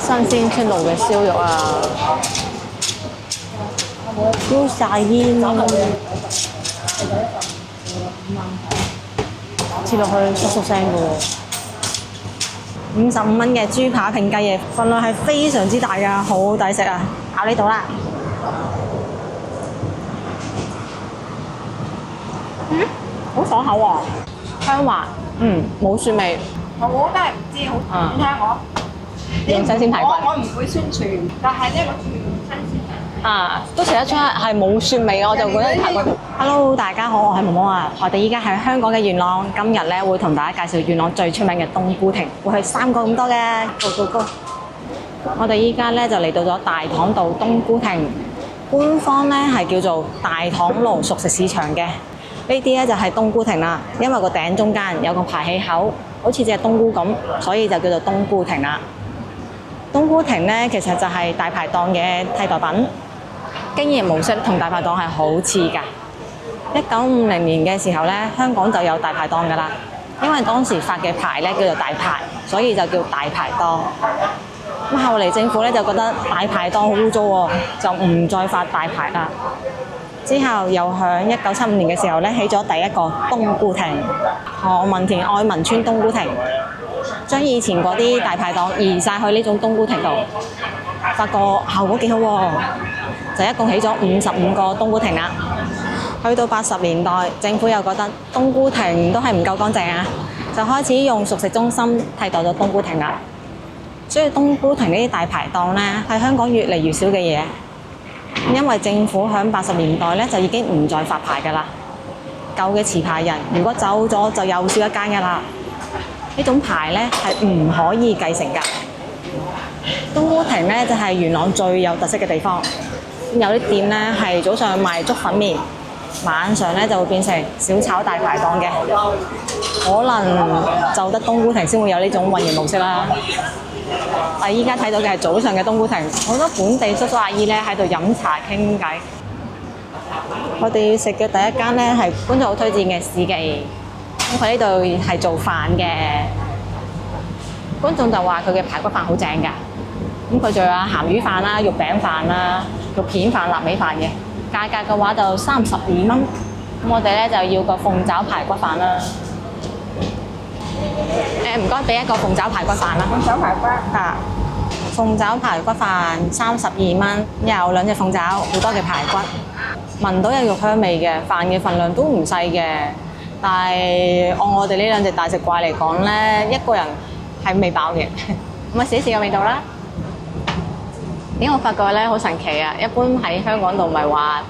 新鮮出爐嘅燒肉啊，燒晒煙，切落去嗖嗖聲嘅喎。55蚊嘅豬扒拼雞翼，份量係非常之大㗎，好抵食啊！咬呢度啦。好爽口喎，香滑，冇雪味。我都係唔知，好你睇下我。用新鮮排骨。我唔會宣傳，但係呢個全新鮮。都食得出係冇雪味嘅，我就覺得排骨。Hello， 大家好，我係毛毛啊！我哋依家喺香港嘅元朗，今日咧會同大家介紹元朗最出名嘅冬菇亭，會去3個咁多嘅。Go！我哋依家咧就嚟到咗大棠道冬菇亭，官方咧係叫做大棠路熟食市場嘅。呢啲咧就係冬菇亭啦，因為個頂中間有個排氣口，好似隻冬菇咁，所以就叫做冬菇亭啦。冬菇亭咧其實就係大排檔嘅替代品，經營模式同大排檔係好似㗎。1950年嘅時候咧，香港就有大排檔㗎啦，因為當時發嘅牌咧叫做大排，所以就叫大排檔。咁後嚟政府咧就覺得大排檔好污糟喎，就唔再發大排啦。之後又響1975年嘅時候咧，起咗第一個冬菇亭，何文田愛民村冬菇亭，將以前嗰啲大排檔移晒去呢種冬菇亭度，發覺效果幾好喎，就一共起咗55個冬菇亭啦。去到80年代，政府又覺得冬菇亭都係唔夠乾淨啊，就開始用熟食中心替代咗冬菇亭啦。所以冬菇亭呢啲大排檔咧，係香港越嚟越少嘅嘢。因為政府喺80年代咧就已經唔再發牌㗎啦，舊嘅持牌人如果走咗就又少一間㗎啦。呢種牌咧係唔可以繼承㗎。冬菇亭咧就係元朗最有特色嘅地方，有啲店咧係早上賣粥粉麵，晚上咧就會變成小炒大排檔嘅，可能就得冬菇亭先會有呢種運營模式啦。我依家睇到嘅係早上嘅冬菇亭，好多本地叔叔阿姨咧喺度飲茶傾偈。我哋食嘅第一間咧係觀眾好推薦嘅市記，咁佢呢度係做飯嘅，觀眾就話佢嘅排骨飯好正㗎。咁佢仲有鹹魚飯啦、肉餅飯啦、肉片飯、臘味飯嘅，價格嘅話就32蚊。咁我哋咧就要個鳳爪排骨飯啦。唔該，俾一個鳳爪排骨飯啦。鳳爪排骨。鳳爪排骨飯32蚊，有2隻鳳爪，好多嘅排骨，聞到有肉香味嘅，飯嘅份量都唔細嘅。但係按我哋呢2隻大食怪嚟講咧，一個人係未飽嘅。咁啊，試一試個味道啦。我發覺咧好神奇啊！一般喺香港度咪話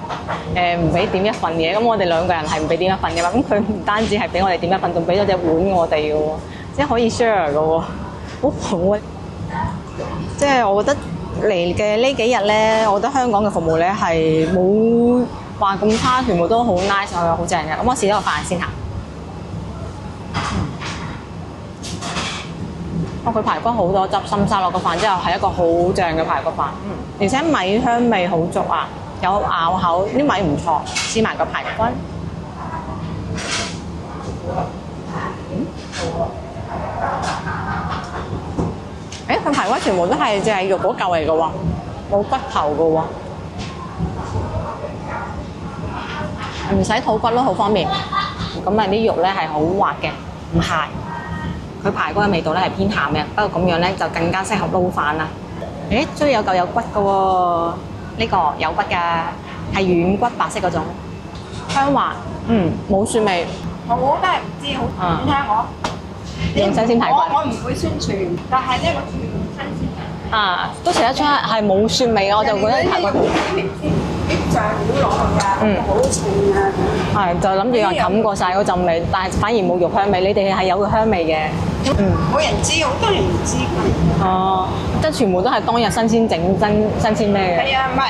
唔俾點一份嘅，咁我哋2個人係唔俾點一份嘅嘛。咁佢唔單止係俾我哋點一份，仲俾咗隻碗我哋嘅喎，即係可以 share 嘅喎，好好啊！即係我覺得嚟嘅呢幾日咧，我覺得香港嘅服務咧係冇話咁差，全部都好 nice， 好正嘅。咁我試咗個飯先嚇。佢排骨好多汁，滲晒落個飯之後係一個好正嘅排骨飯。而且米香味好足啊，有咬口，啲米唔錯。試埋個排骨。佢排骨全部都係淨係肉嗰嚿嚟嘅喎，冇骨頭嘅喎，唔使肚骨咯，好方便。咁啊啲肉咧係好滑嘅，唔鹹。佢排骨嘅味道咧係偏鹹嘅，不過咁樣咧就更加適合撈飯啦。終於有嚿有骨嘅喎，呢個有骨㗎，係軟骨白色嗰種，香滑，冇雪味。我都係唔知，好你睇下我。用新鮮排骨。我唔會宣傳，但係呢個全新鮮。都食得出係冇雪味嘅，我就覺得排骨。啲醬料落去啊，好重啊。就諗住有人冚過晒嗰陣味，但係反而冇肉香味。你哋係有個香味嘅。冇人知，好多人唔知㗎。即係全部都係當日新鮮整新鮮咩嘅？係啊，唔係，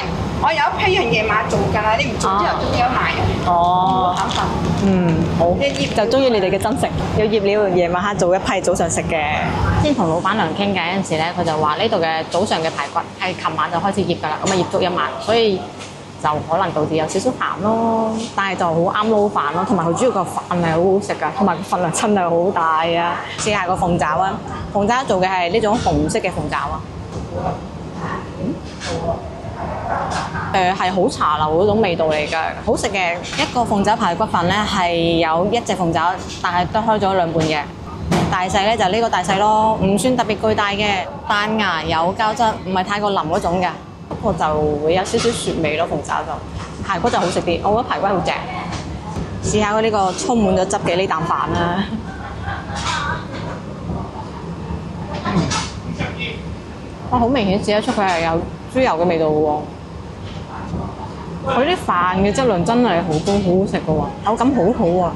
我有一批人夜晚做㗎啦，你唔做之後中有賣人。好。就中意你哋嘅真誠，有醃料夜晚黑做一批早上食嘅。先同老闆娘傾偈嗰陣時咧，佢就話呢度嘅早上嘅排骨係琴晚就開始醃㗎啦，咁醃足1晚，所以就可能導致有少少鹹咯，但係就好啱撈飯咯，同埋佢主要個飯係好好食㗎，同埋個份量真係好大啊！試下個鳳爪啊，鳳爪做嘅係呢種紅色嘅鳳爪啊，係好茶樓嗰種味道嚟㗎，好食嘅。一個鳳爪排骨飯咧係有一隻鳳爪，但係都開咗兩半嘅。大細咧就呢個大細咯，唔算特別巨大嘅，彈牙有膠質，唔係太過腍嗰種嘅。不過就會有少少雪味咯，鳳爪就排骨就好食啲，我覺得排骨好正。試下佢呢個充滿咗汁嘅呢啖飯啦。哇！好明顯試得出佢係有豬油嘅味道嘅喎。佢啲飯嘅質量真係好高，好好食嘅喎，口感好好啊！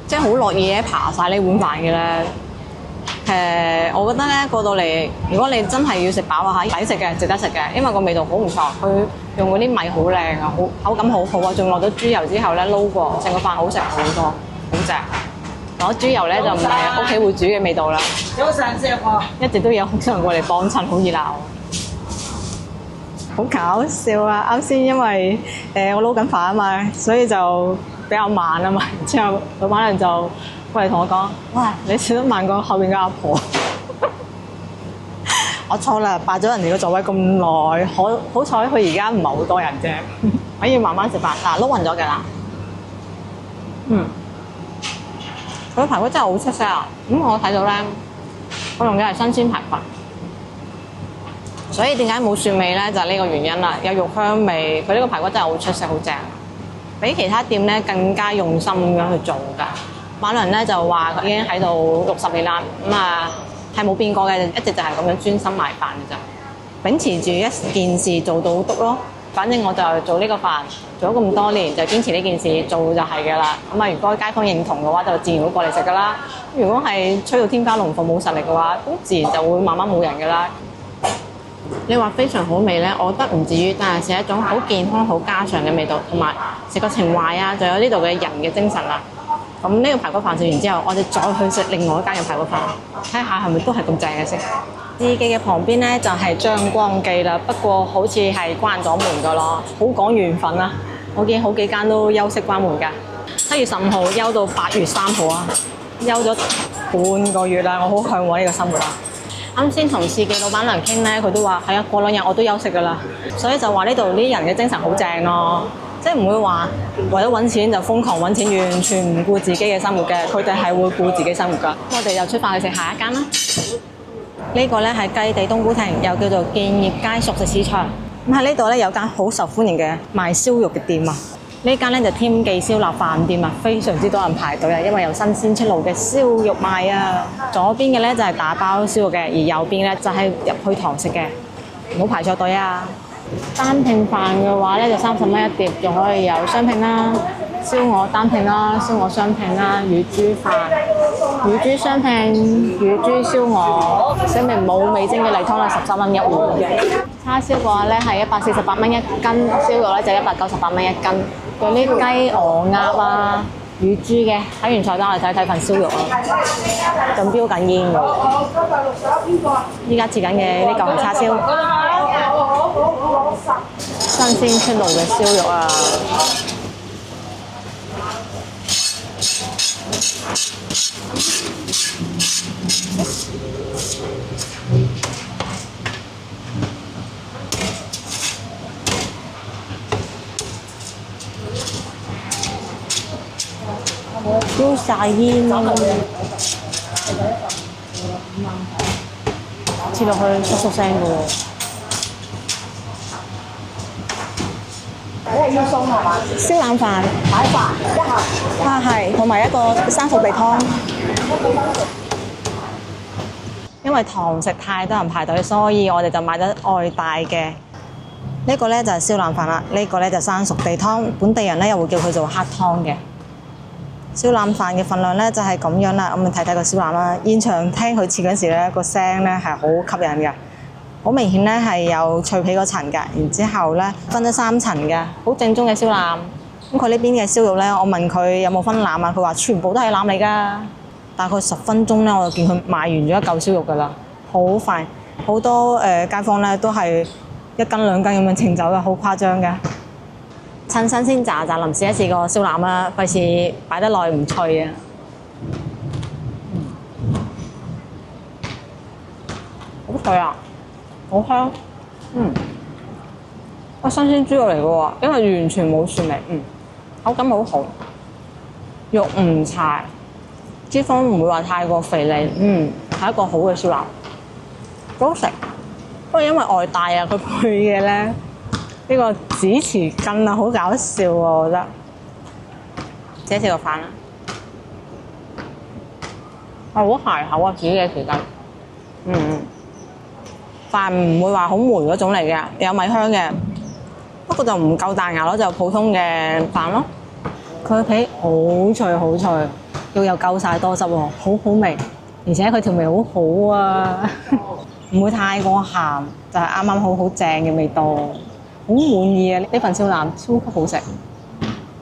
即係好樂意咧爬晒呢碗飯嘅咧。我覺得咧過到嚟，如果你真係要食飽啊嚇，抵食嘅，值得食嘅，因為個味道好唔錯。佢用嗰啲米好靚啊，口感好好啊，仲落咗豬油之後咧撈過，成個飯好食好多，好正。攞豬油咧就唔係屋企會煮嘅味道啦。一直都有好多人過嚟幫襯，好熱鬧。好搞笑啊！啱先因為我撈緊飯啊嘛，所以就比較慢啊嘛。然之後老闆娘就過嚟同我講：喂，你笑得慢過後邊嘅阿婆。我錯啦，霸咗人哋個座位咁耐，好彩佢而家唔係好多人啫，可以慢慢食飯。嗱，撈勻咗㗎啦。佢啲排骨真係好出色啊！我睇到咧，我用嘅係新鮮排骨。所以點解冇蒜味咧？就係呢個原因啦，有肉香味。佢呢個排骨真係好出色，好正，比其他店咧更加用心咁樣去做㗎。馬娘咧就話已經喺度60年啦，係冇變過嘅，一直就係咁樣專心賣飯嘅咋。秉持住一件事做到篤咯。反正我就做呢個飯，做咗咁多年，就堅持呢件事做就係㗎啦。如果街坊認同嘅話，就自然會過嚟食㗎啦。如果係吹到天花龍鳳冇實力嘅話，咁自然就會慢慢冇人㗎啦。你話非常好味咧，我覺得唔至於，但係係一種好健康、好家常嘅味道，同埋食個情懷啊，仲有呢度嘅人嘅精神啦。咁呢個排骨飯食完之後，我哋再去食另外一間嘅排骨飯，睇下係咪都係咁正嘅色。司機嘅旁邊咧就係張光記啦，不過好似係關咗門㗎咯，好講緣分啊！我見好幾間都休息關門㗎。7月15號休到8月3號啊，休咗半個月啦，我好向往呢個生活啊！啱先同司機老闆娘傾咧，佢都話係啊，過2日我都休息㗎啦，所以就話呢度啲人嘅精神好正咯，即係唔會話為咗揾錢就瘋狂揾錢，完全唔顧自己嘅生活嘅，佢哋係會顧自己生活㗎。我哋又出發去食下一間啦。呢個咧係雞地冬菇亭，又叫做建業街熟食市場。喺呢度咧有間好受歡迎嘅賣燒肉嘅店啊。呢間咧就添記燒臘飯店啊，非常之多人排隊啊，因為有新鮮出爐嘅燒肉賣啊。左邊嘅咧就係打包燒肉嘅，而右邊咧就係入去堂食嘅，唔好排錯隊啊。單拼飯嘅話咧就30蚊一碟，仲可以有雙拼啦、燒鵝單拼啦、燒鵝雙拼啦、乳豬飯、乳豬雙拼、乳豬燒鵝，寫明冇味精嘅例湯啦，13蚊一碗嘅。叉燒嘅話咧係148蚊一斤，燒肉咧就198蚊一斤。有啲雞、鵝、鴨啊、乳豬嘅，睇完菜單我哋睇睇份燒肉啊，仲標緊煙㗎。依家切緊嘅呢嚿係叉燒，新鮮出爐嘅燒肉啊！飆晒煙啊！切落去唰唰聲嘅喎。要餸係嘛？燒腩飯、擺飯一盒。係，同埋一個生熟地湯。因為堂食太多人排隊，所以我哋就買咗外帶嘅。呢個咧就係燒腩飯啦，呢個咧就生熟地湯，本地人咧又會叫佢做黑湯嘅。燒腩飯嘅份量咧就係咁樣啦，我哋睇睇個燒腩啦。現場聽佢切嗰時咧，個聲咧係好吸引嘅，好明顯咧係有脆皮嗰層嘅，然之後咧分咗3層嘅，好正宗嘅燒腩。咁佢呢邊嘅燒肉咧，我問佢有冇分腩啊，佢話全部都係腩嚟㗎。大概10分鐘咧，我就見佢賣完咗一嚿燒肉㗎啦，好快。好多街坊咧都係1斤2斤咁樣稱走嘅，好誇張嘅。趁新鮮炸臨試一試個燒腩啦，費事擺得耐唔脆啊！好脆啊，好香。新鮮豬肉嚟嘅喎，因為完全冇蒜味。口感好好，肉唔柴，脂肪唔會話太過肥膩。係一個好嘅燒腩，好食。不過因為外帶啊，佢配嘅咧呢個紫匙羹啊，好搞笑喎，我覺得。自己食個飯啦，好鞋口啊！自己嘅匙羹，飯唔會話好霉嗰種嚟嘅，有米香嘅。不過就唔夠彈牙咯，就普通嘅飯咯。佢皮好脆好脆，肉又夠晒多汁喎，好好味。而且佢調味好好啊，唔會太過鹹，就係啱啱好正嘅味道，好滿意啊！呢份燒腩超級好食，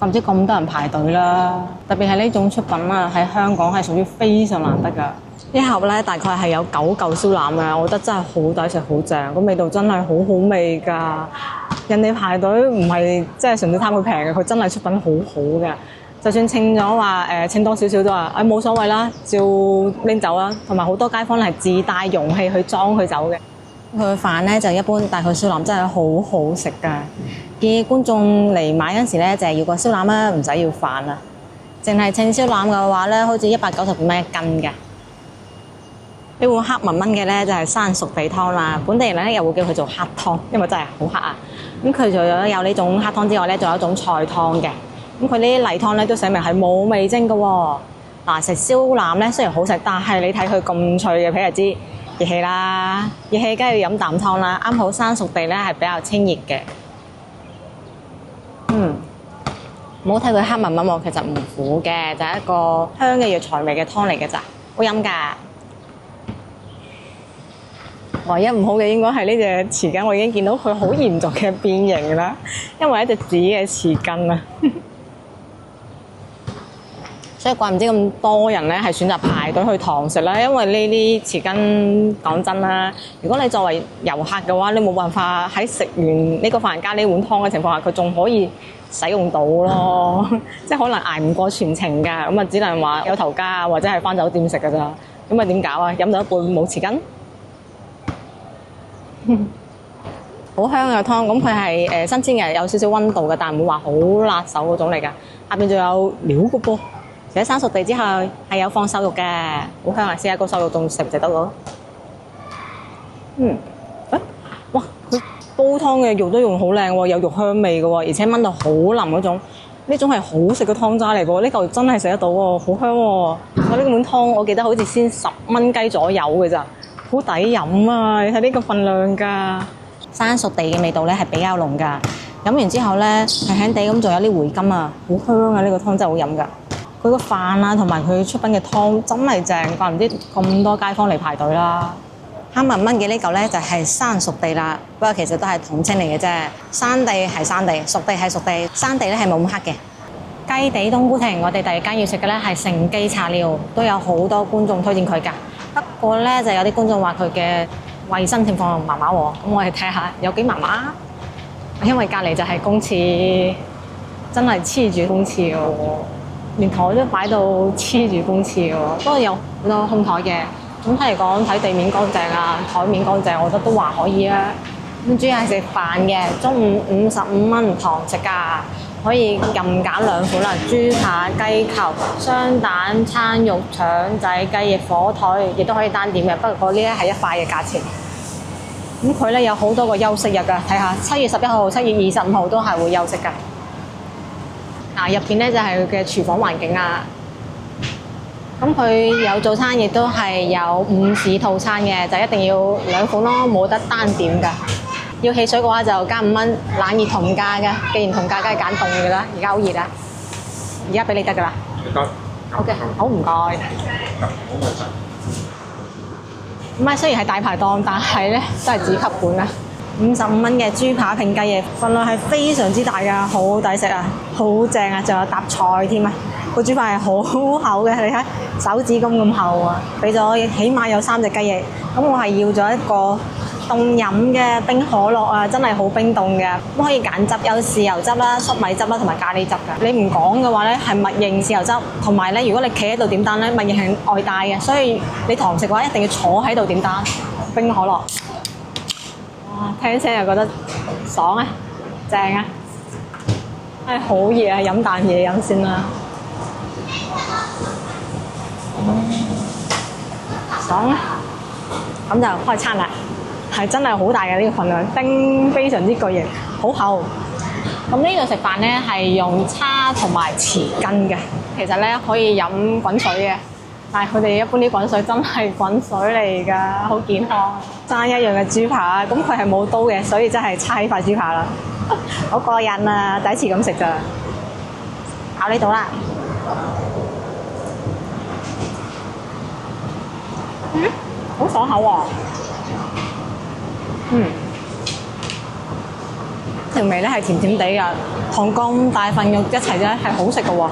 怪唔知咁多人排隊啦。特別係呢種出品啊，喺香港係屬於非常難得㗎。一盒咧大概係有9嚿燒腩嘅，我覺得真係好抵食，好正，個味道真係好好味㗎。人哋排隊唔係即係純粹貪佢平嘅，佢真係出品好好嘅。就算稱咗話稱多少少都話冇所謂啦，照拎走啦。同埋好多街坊係自帶容器去裝佢走嘅。佢飯咧就一般，但係佢燒腩真係好好食㗎。建議觀眾嚟買嗰陣時咧，就係要個燒腩啦，唔使要飯啦。淨係稱燒腩嘅話咧，好似195蚊一斤嘅。呢碗黑紋紋嘅咧就係生熟地湯啦，本地人咧又會叫佢做黑湯，因為真係好黑啊。咁佢除咗有呢種黑湯之外咧，仲有一種菜湯嘅。咁佢呢啲例湯咧都寫明係冇味精嘅喎。嗱，食燒腩咧雖然好食，但係你睇佢咁脆嘅皮就知熱氣啦。熱氣梗係要飲啖湯啦，啱好生熟地咧係比較清熱嘅。唔好睇佢黑紋紋喎，其實唔苦嘅，就係一個香嘅藥材味嘅湯嚟嘅咋，好飲㗎。唯一唔好嘅應該係呢隻匙羹，我已經見到佢好嚴重嘅變形啦，因為一隻紙嘅匙羹啊。所以怪唔知咁多人咧係選擇排隊去堂食啦，因為呢啲匙羹講真啦，如果你作為遊客嘅話，你冇辦法喺食完呢個飯加呢碗湯嘅情況下，佢仲可以使用到咯，即係可能捱唔過全程㗎，咁啊只能話有頭家或者係返酒店食㗎咋，咁啊點搞啊？飲到一半冇匙羹。好香嘅湯，咁佢係新鮮嘅，有少少溫度嘅，但唔會話好辣手嗰種嚟㗎。下邊仲有料嘅噃，而且生熟地之後係有放瘦肉嘅，好香啊！試下個瘦肉仲食唔食得到？哇！佢煲湯嘅肉都用好靚喎，有肉香味嘅喎，而且炆到好腍嗰種。呢種係好食嘅湯渣嚟嘅，呢嚿真係食得到喎，好香喎！我呢碗湯我記得好似先10蚊雞左右嘅咋。好抵飲啊！你睇呢個份量㗎，生熟地嘅味道咧係比較濃㗎。飲完之後咧，輕輕地咁仲有啲回甘啊，好香啊！呢個湯真係好飲㗎。佢個飯啊，同埋佢出品嘅湯真係正，怪唔知咁多街坊嚟排隊啦。黑紋紋嘅呢嚿咧就係生熟地啦，不過其實都係統稱嚟嘅啫。生地係生地，熟地係熟地，生地咧係冇咁黑嘅。雞地冬菇亭，我哋第二間要食嘅咧係盛記茶寮，都有好多觀眾推薦佢㗎。不過咧，就有啲觀眾話佢嘅衞生情況麻麻喎，咁我哋睇下有幾麻麻。因為隔離就係公廁，真係黐住公廁嘅喎，連台都擺到黐住公廁嘅喎。不過有好多空台嘅，總體嚟講睇地面乾淨啊，台面乾淨，我覺得都還可以啊。咁主要係食飯嘅，中午55蚊堂食㗎。可以任揀2款啦，豬扒、雞球、雙蛋、餐肉、腸仔、雞翼、火腿，亦都可以單點嘅。不過呢啲係一塊嘅價錢。咁佢咧有好多個休息日㗎，睇下7月11號、7月25號都係會休息㗎。嗱，入邊咧就係佢嘅廚房環境啊。咁佢有早餐，亦都係有午市套餐嘅，就一定要2款咯，冇得單點㗎。要汽水嘅話就加5蚊，冷熱同價嘅。既然同價，梗係揀凍嘅啦。而家好熱啊！而家俾你得㗎啦。得。OK，好唔該。唔係，雖然係大排檔，但係咧都係自級款啊。55蚊嘅豬扒拼雞翼，份量係非常之大㗎，好抵食啊，好正啊，仲有搭菜添啊！個豬扒係好厚嘅，你睇手指公咁厚啊！俾咗起碼有3隻雞翼，咁我係要咗一個凍飲嘅冰可樂啊，真係好冰凍嘅，咁可以揀汁，有豉油汁啦、粟米汁啦同埋咖喱汁㗎。你唔講嘅話咧，係默認豉油汁，同埋咧，如果你企喺度點單咧，默認係外帶嘅，所以你堂食嘅話一定要坐喺度點單，冰可樂，哇！聽聲又覺得爽啊，正啊！好熱啊，飲啖嘢飲先啦。爽啊！咁就開餐啦，係真係好大嘅呢個份量，丁非常之巨型，好厚。咁呢度食飯咧係用叉同埋匙羹嘅，其實咧可以飲滾水嘅，但係佢哋一般啲滾水真係滾水嚟㗎，好健康。爭一樣嘅豬扒，咁佢係冇刀嘅，所以真係叉起塊豬扒啦，好過癮啊！第一次咁食咋，咬呢度啦。好爽口喎！條味咧係甜甜地㗎，同咁大份肉一齊咧係好食嘅喎。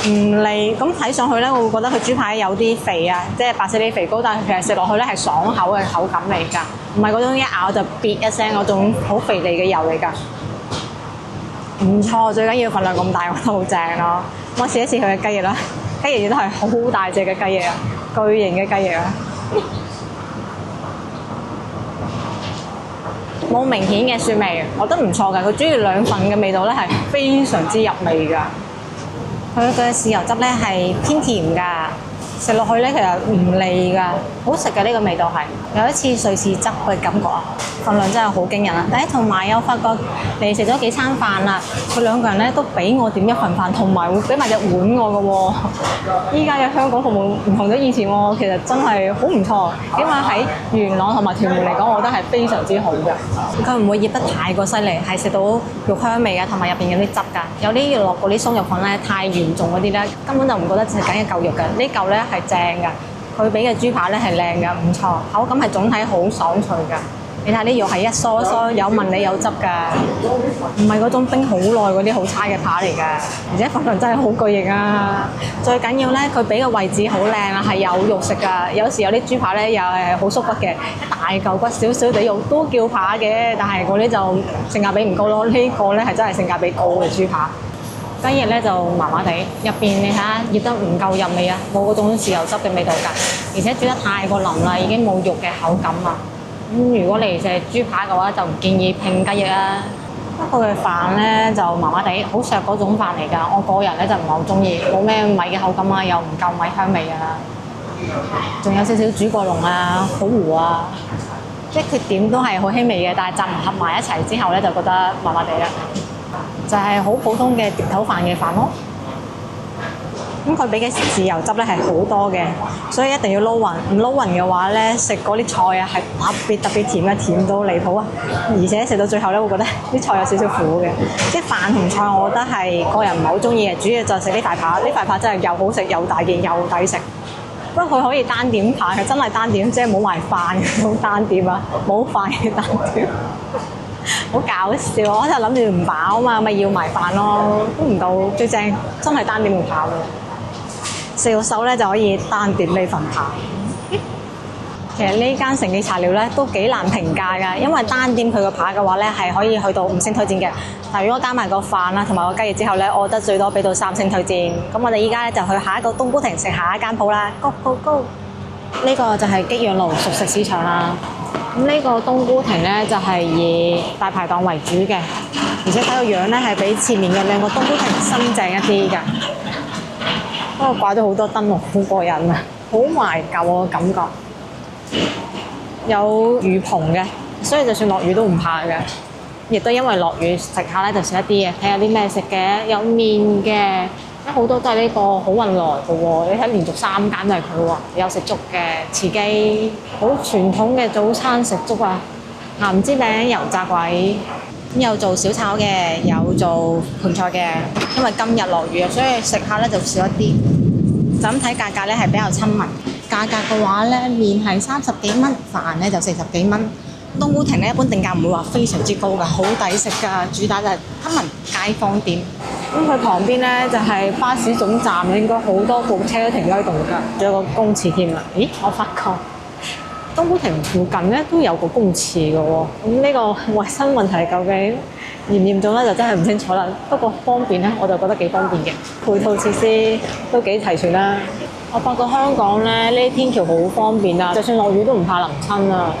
唔膩咁睇上去咧，我會覺得佢豬排有啲肥啊，即係白色啲肥膏，但係其實食落去咧係爽口嘅口感嚟㗎，唔係嗰種一咬就咇一聲嗰種好肥膩嘅油嚟㗎。唔錯，最緊要份量咁大，我覺得好正咯。我試一試佢嘅雞翼啦，雞翼亦都係好大隻嘅雞翼啊，巨型嘅雞翼啊！冇明顯嘅蒜味，我覺得唔錯㗎。佢主要兩份嘅味道咧係非常之入味㗎。佢嘅豉油汁咧係偏甜㗎，食落去咧其實唔膩㗎，好食嘅呢個味道係有一次瑞士汁嘅感覺啊！份量真係好驚人啊！同埋我發覺你食咗幾餐飯啦，佢兩個人咧都俾我點一份飯，同埋會俾埋隻碗我嘅喎。依家嘅香港服務唔同咗以前喎，其實真係好唔錯。起碼喺元朗同埋屯門嚟講，我覺得係非常之好嘅。佢唔會醃得太過犀利，係食到肉香味啊，同埋入邊有啲汁㗎。有啲落嗰啲鬆肉粉咧太嚴重嗰啲咧，根本就唔覺得食緊一嚿肉㗎。呢嚿咧係正㗎，佢俾嘅豬扒咧係靚㗎，唔錯，口感係總體好爽脆㗎。你睇啲肉係一梳一梳，有紋理有汁㗎，唔係嗰種冰好耐嗰啲好差嘅扒嚟㗎，而且份量真係好巨型啊！最緊要咧，佢俾嘅位置好靚啊，係有肉食㗎。有時有啲豬扒咧又係好縮骨嘅，一大嚿骨少少地肉都叫扒嘅，但係嗰啲就性價比唔高咯。呢個咧係真係性價比高嘅豬扒。雞翼咧就麻麻地，入邊你睇下醃得唔夠入味啊，冇嗰種豉油汁嘅味道㗎，而且煮得太過腍啦，已經冇肉嘅口感啦。如果你食豬扒嘅話，就唔建議拼雞翼啦。不過佢嘅飯咧就麻麻地，好削嗰種飯嚟㗎。我個人咧就唔係好中意，冇咩米嘅口感啊，又唔夠米香味啊，仲有少少煮過籠啊，好糊啊，即係缺點都係好輕微嘅，但係集合埋一齊之後咧，就覺得麻麻地啦。就係好普通嘅碟頭飯嘅飯咯。咁佢俾嘅豉油汁咧係好多嘅，所以一定要撈勻。唔撈勻嘅話咧，食嗰啲菜啊係特別甜嘅，甜到離譜啊！而且食到最後咧，會覺得啲菜有少少苦嘅。即係飯同菜，我覺得係個人唔係好中意嘅，主要就係食呢塊扒。呢塊扒真係又好食又大件又抵食。不過佢可以單點扒，係真係單點，即係冇埋飯嘅單點啊，冇飯嘅單點。好搞笑，我就諗住唔飽啊嘛，咪要埋飯咯，都唔夠最正，真係單點唔飽嘅。食到手咧就可以單點呢份扒。其實呢間成記茶寮咧都幾難評價㗎，因為單點佢個扒嘅話咧係可以去到5星推薦嘅。但如果加埋個飯啦同埋個雞翼之後咧，我覺得最多俾到3星推薦。咁我哋依家咧就去下一個冬菇亭食下一間鋪啦，Go Go Go！呢個就係激陽路熟食市場啦。咁呢個冬菇亭咧就係以大排檔為主嘅，而且睇個樣咧係比前面嘅兩個冬菇亭新淨一啲㗎。不過掛咗好多燈籠，好過癮啊！好懷舊嘅感覺。有雨棚嘅，所以就算落雨都唔怕嘅。亦都因為落雨食下咧就食一啲嘢，睇下啲咩食嘅，有麵嘅，好多都係呢個好運來嘅喎。你睇連續3間都係佢喎，有食粥嘅，慈記好傳統嘅早餐食粥啊，鹹煎餅、油炸鬼，有做小炒嘅，有做盤菜嘅。因為今日落雨啊，所以食下咧就少一啲。就咁睇價格咧係比較親民。價格嘅話咧，麵係30幾蚊，飯咧就40幾蚊。冬菇亭咧一般定價唔會話非常之高㗎，好抵食㗎。主打就係親民街坊店。咁佢旁邊咧就係巴士總站，應該好多部車都停咗喺度㗎，仲有個公廁添啊！咦，我發覺冬菇亭附近咧都有個公廁㗎喎。咁呢個衞生問題究竟嚴唔嚴重咧，就真係唔清楚啦。不過方便咧，我就覺得幾方便嘅，配套設施都幾齊全啦。我發覺香港咧呢天橋好方便啊，就算落雨都唔怕淋親啊！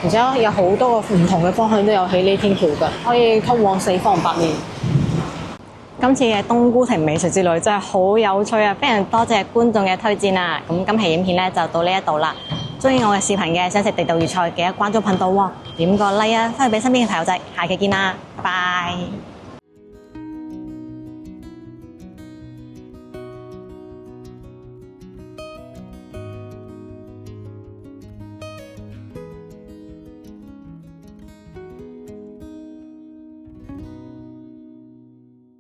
而且有好多個唔同嘅方向都有起呢天橋㗎，可以通往四方八面。今次嘅冬菇亭美食之旅真係好有趣啊！非常多謝觀眾嘅推薦啊！咁今期影片咧就到呢一度啦。中意我嘅視頻嘅，想食地道粵菜，記得關注頻道喎，點個 like 啊，翻去俾身邊嘅朋友仔。下期見啦，拜拜。